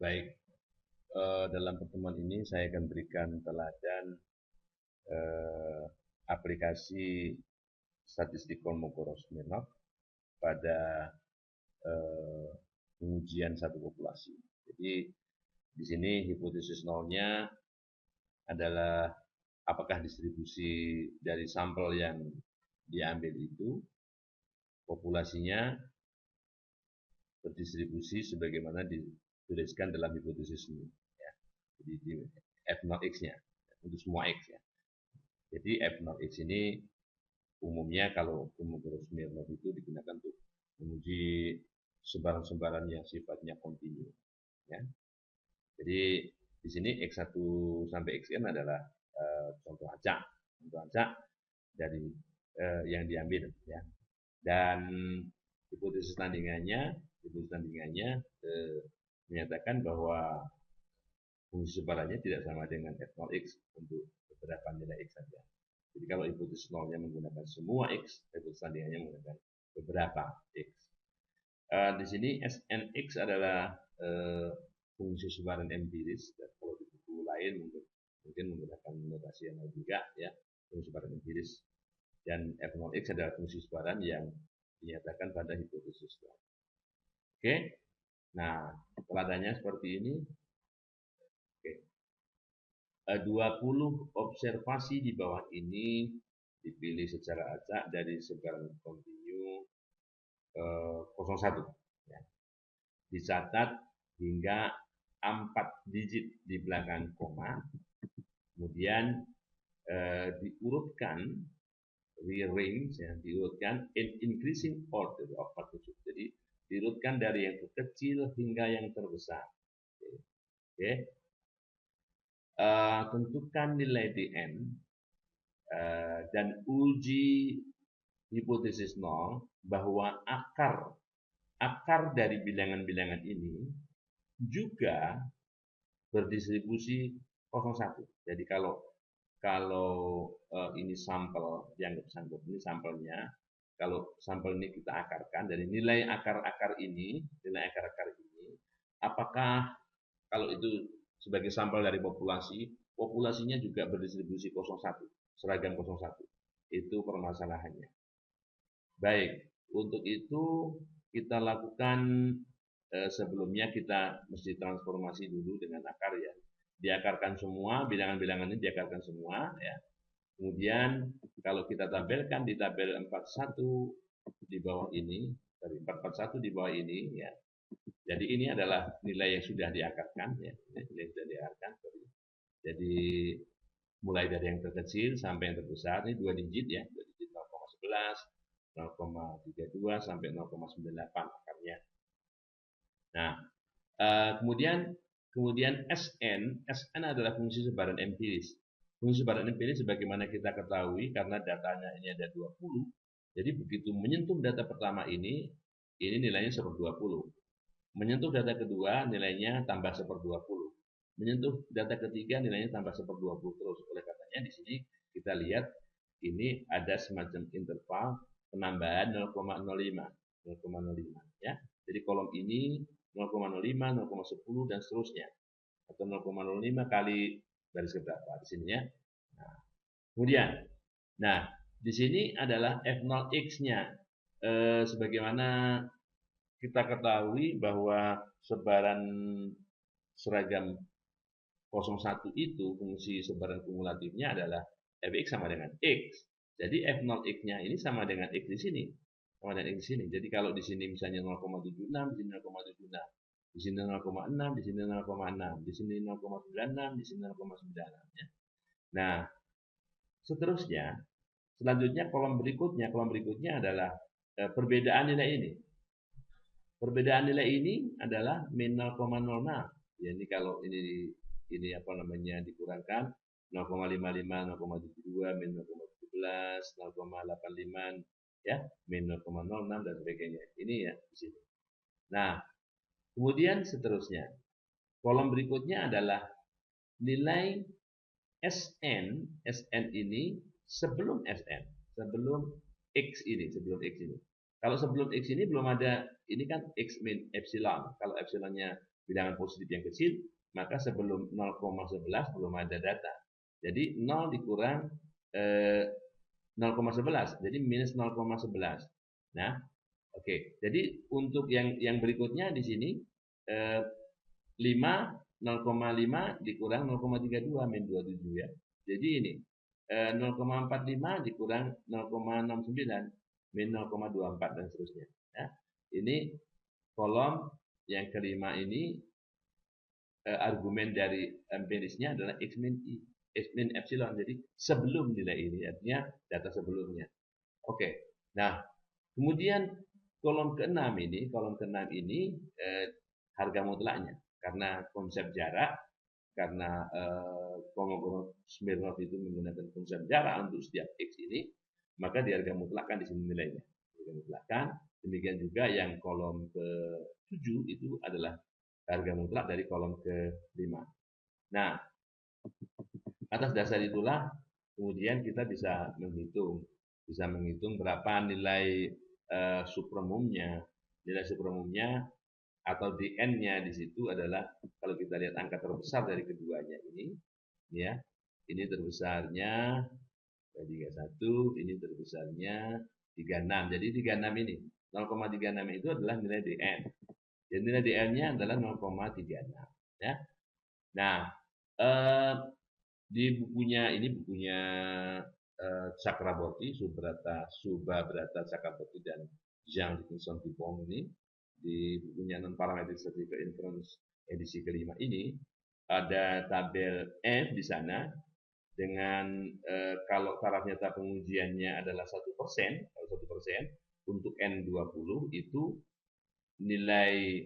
Baik, dalam pertemuan ini saya akan berikan teladan eh, aplikasi statistik Kolmogorov-Smirnov pada eh, pengujian satu populasi. Jadi di sini hipotesis nolnya adalah apakah distribusi dari sampel yang diambil itu populasinya berdistribusi sebagaimana dituliskan dalam hipotesis ini. Ya. Jadi di F0x-nya untuk semua X ya. Jadi F0x ini umumnya kalau Kolmogorov-Smirnov itu digunakan untuk menguji sebaran-sebaran yang sifatnya kontinu. Ya. Jadi di sini X1 sampai Xn adalah contoh acak dari yang diambil ya. Dan hipotesis tandingannya menyatakan bahwa fungsi sebarannya tidak sama dengan F0x untuk beberapa nilai X saja. Jadi kalau hipotesis nolnya menggunakan semua X, hipotesis tandingannya menggunakan beberapa X. Di sini Snx adalah fungsi sebaran empiris. Dan kalau di buku lain mungkin menggunakan notasi yang lain juga ya, fungsi sebaran empiris. Dan F0x adalah fungsi sebaran yang dinyatakan pada hipotesis nol. Oke, nah teladannya seperti ini. Oke. 20 observasi di bawah ini dipilih secara acak dari sebaran kontinu 01. Ya. Dicatat hingga 4 digit di belakang koma, kemudian diurutkan, rearrange, ya, diurutkan in increasing order of magnitude. Jadi diurutkan dari yang terkecil hingga yang terbesar. Oke. Tentukan nilai dn dan uji hipotesis nol bahwa akar dari bilangan-bilangan ini juga berdistribusi 01. Jadi kalau ini sampel, dianggap sampel, ini sampelnya, kalau sampel ini kita akarkan dari nilai akar-akar ini, apakah kalau itu sebagai sampel dari populasinya juga berdistribusi 01, seragam 01. Itu permasalahannya. Baik, untuk itu kita lakukan sebelumnya kita mesti transformasi dulu dengan akar ya. Diakarkan semua, bilangan-bilangan ini diakarkan semua ya. Kemudian kalau kita tabelkan di tabel 41 di bawah ini, dari 441 di bawah ini ya. Jadi ini adalah nilai yang sudah diakarkan ya, nilai yang sudah diakarkan. Jadi mulai dari yang terkecil sampai yang terbesar ini 2 digit ya, 2 digit 0,11, 0,32 sampai 0,98 akarnya. Nah, kemudian SN adalah fungsi sebaran empiris. Fungsi sebaran empiris sebagaimana kita ketahui karena datanya ini ada 20. Jadi begitu menyentuh data pertama ini nilainya 1/20. Menyentuh data kedua nilainya tambah 1/20. Menyentuh data ketiga nilainya tambah 1/20 terus. Oleh karenanya di sini kita lihat ini ada semacam interval penambahan 0,05 ya. Jadi kolom ini 0,05, 0,10 dan seterusnya. Atau 0,05 kali garis keberapa di sini ya. Nah, kemudian, di sini adalah F0x-nya. Sebagaimana kita ketahui bahwa sebaran seragam 01 itu fungsi sebaran kumulatifnya adalah Fx sama dengan X. Jadi F0x-nya ini sama dengan X di sini. Sama dengan X di sini. Jadi kalau di sini misalnya 0,76, di sini 0,76. Di sini 0,6, di sini 0,6. Di sini 0,96, di sini 0,96. Ya. Nah, selanjutnya kolom berikutnya adalah perbedaan nilai ini. Perbedaan nilai ini adalah min 0,06. Ya, ini kalau ini dikurangkan 0,55, 0,72, min 0,17, 0,85 ya, min 0,06 dan sebagainya. Ini ya di sini. Nah, kemudian seterusnya. Kolom berikutnya adalah nilai SN ini sebelum X ini. Kalau sebelum X ini belum ada, ini kan X min epsilon. Kalau epsilonnya bilangan positif yang kecil, maka sebelum 0,11 belum ada data. Jadi 0 dikurang 0,11, jadi minus 0,11. Nah, oke. Jadi untuk yang berikutnya di sini 0,5 dikurang 0,32 min 27 ya. Jadi ini 0,45 dikurang 0,69 min 0,24 dan seterusnya. Ya. Ini kolom yang kelima ini argumen dari empirisnya adalah x min i, x min epsilon. Jadi sebelum nilai ini, artinya data sebelumnya. Oke. Nah, kemudian kolom ke-6 ini harga mutlaknya. Karena konsep jarak, karena Kolmogorov-Smirnov itu menggunakan konsep jarak untuk setiap x ini, maka di harga mutlakkan di sini nilainya. Harga mutlakkan. Demikian juga yang kolom ke-7 itu adalah harga mutlak dari kolom ke-5. Nah, atas dasar itulah kemudian kita bisa menghitung berapa nilai supremumnya. Nilai supremumnya atau dn-nya di situ adalah, kalau kita lihat angka terbesar dari keduanya ini, ya, ini terbesarnya 31, ini terbesarnya 36. Jadi 36 ini 0,36 itu adalah nilai dn. Dan nilai dn-nya adalah 0,36. Ya. Nah, di bukunya Chakraborty, Subhabrata Chakraborty dan Jean Dickinson Dupont ini, di bukunya Non-Parametric Statistical Inference edisi kelima ini, ada tabel F di sana dengan kalau taraf nyata pengujiannya adalah 1%, kalau 1% untuk N20 itu nilai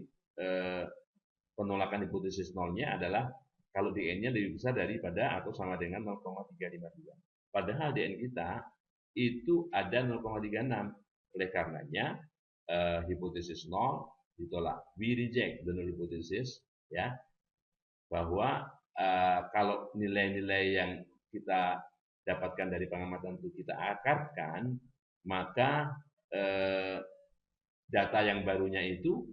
penolakan hipotesis nolnya adalah kalau dn-nya lebih besar daripada atau sama dengan 0,352. Padahal dn kita itu ada 0,36. Oleh karenanya hipotesis nol ditolak. We reject the null hypothesis, ya, bahwa kalau nilai-nilai yang kita dapatkan dari pengamatan itu kita akarkan, maka data yang barunya itu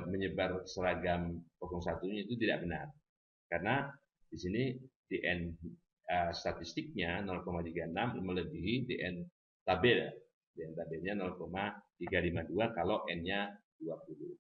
menyebar seragam 01-nya itu tidak benar. Karena di sini dn statistiknya 0,36 melebihi dn tabel. DN tabelnya 0,352 kalau n-nya 20.